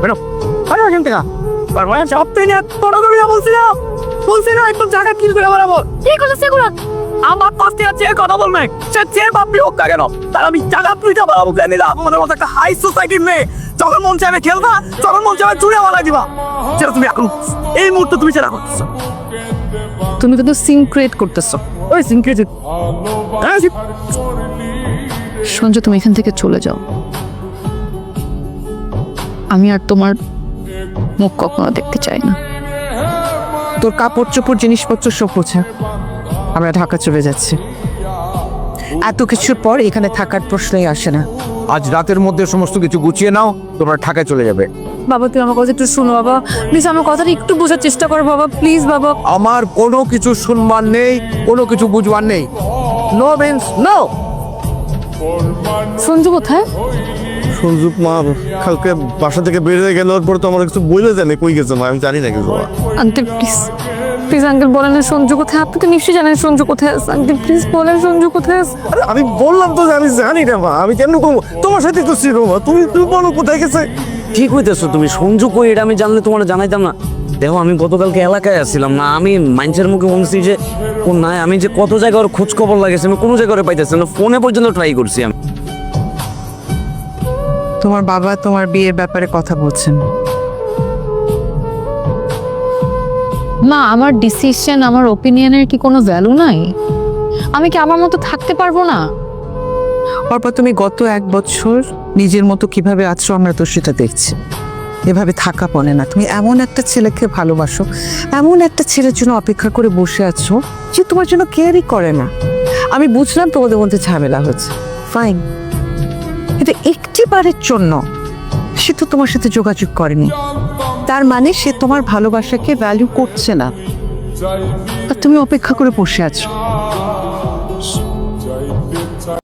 বেরো আরে এখান থেকে পারবো না সব তুই না তোরা তুমি না বলছি না একদম জায়গা কিল করে বেরাবো কি করছিস সেগুলো? আমার পাশে আছে কথা বলবে সে যে বাপি হোক না কেন তার আমি জায়গা তুই যা বাবু জানি না আমাদের মতো একটা হাই সোসাইটির মেয়ে যখন মন চাইবে খেলবা যখন মন চাইবে চুড়ে মারা দিবা সেটা তুমি এখন এই মুহূর্তে তুমি সেটা করতেছো তুমি কিন্তু সিন ক্রিয়েট করতেছো। ওই সিনক্রেট হ্যাঁ সঞ্জু, তুমি এখান থেকে চলে যাও। আমি আর তোমার মুখ কখনো দেখতে চাই না। তোর কাপড় চোপড় জিনিসপত্র সব পোছা, আমরা ঢাকা চলে যাচ্ছি। এত কিছুর পর এখানে থাকার প্রশ্নই আসে না। আজ রাতের মধ্যে সমস্ত কিছু গুছিয়ে নাও, তোমরা ঢাকায় চলে যাবে। বাবা, তুমি আমার কথা একটু শোনো বাবা, প্লিজ আমার কথাটা একটু বোঝার চেষ্টা করো বাবা, প্লিজ বাবা। আমার কোনো কিছু শুনবার নেই, কোনো কিছু বুঝবার নেই। No means no. সঞ্জু কোথায়? সঞ্জু মা কালকে বাসা থেকে বের হয়ে গেল, পর তো আমার কিছু বলে জানে কই গেছে মা, আমি জানি না কিছু। আঙ্কেল প্লিজ, প্লিজ আঙ্কেল বলেন না সঞ্জু কোথায়। আপনি তো নিশ্চয়ই জানেন সঞ্জু কোথায় আছে। আঙ্কেল প্লিজ বলেন সঞ্জু কোথায় আছে। আরে আমি বললাম তো যে আমি জানি না মা, আমি কেন কম তোমার সাথে তো ছিল মা, তুমি তুমি বলো কোথায় গেছে। ঠিক হইতেছো তুমি, সঞ্জু কই এটা আমি জানলে তোমার জানাইতাম না। দেখো আমি গতকালকে এলাকায় আসছিলাম না, আমি মানুষের মুখে শুনছি যে ও নাই, আমি যে কত জায়গায় ওর খোঁজ খবর লাগেছে আমি কোনো জায়গায় ওরে পাইতেছি না, ফোনে পর্যন্ত ট্রাই করছি আমি। তোমার বাবা তোমার বিয়ের ব্যাপারে কথা বলছেন। মা, আমার ডিসিশন, আমার ওপিনিয়নের কি কোনো ভ্যালু নাই? আমি কি আমার মতো থাকতে পারবো না? অর্পা, তুমি গত 1 বছর নিজের মতো কিভাবে আছো আমরা তো সেটা দেখছি। এভাবে থাকা পড়ে না। তুমি এমন একটা ছেলেকে ভালোবাসো, এমন একটা ছেলের জন্য অপেক্ষা করে বসে আছো যে তোমার জন্য কেয়ারই করে না। আমি বুঝলাম তোমাদের মধ্যে ঝামেলা হচ্ছে, ফাইন, কিন্তু একটিবারের জন্য সে তো তোমার সাথে যোগাযোগ করেনি, তার মানে সে তোমার ভালোবাসাকে ভ্যালু করছে না, আর তুমি অপেক্ষা করে বসে আছো।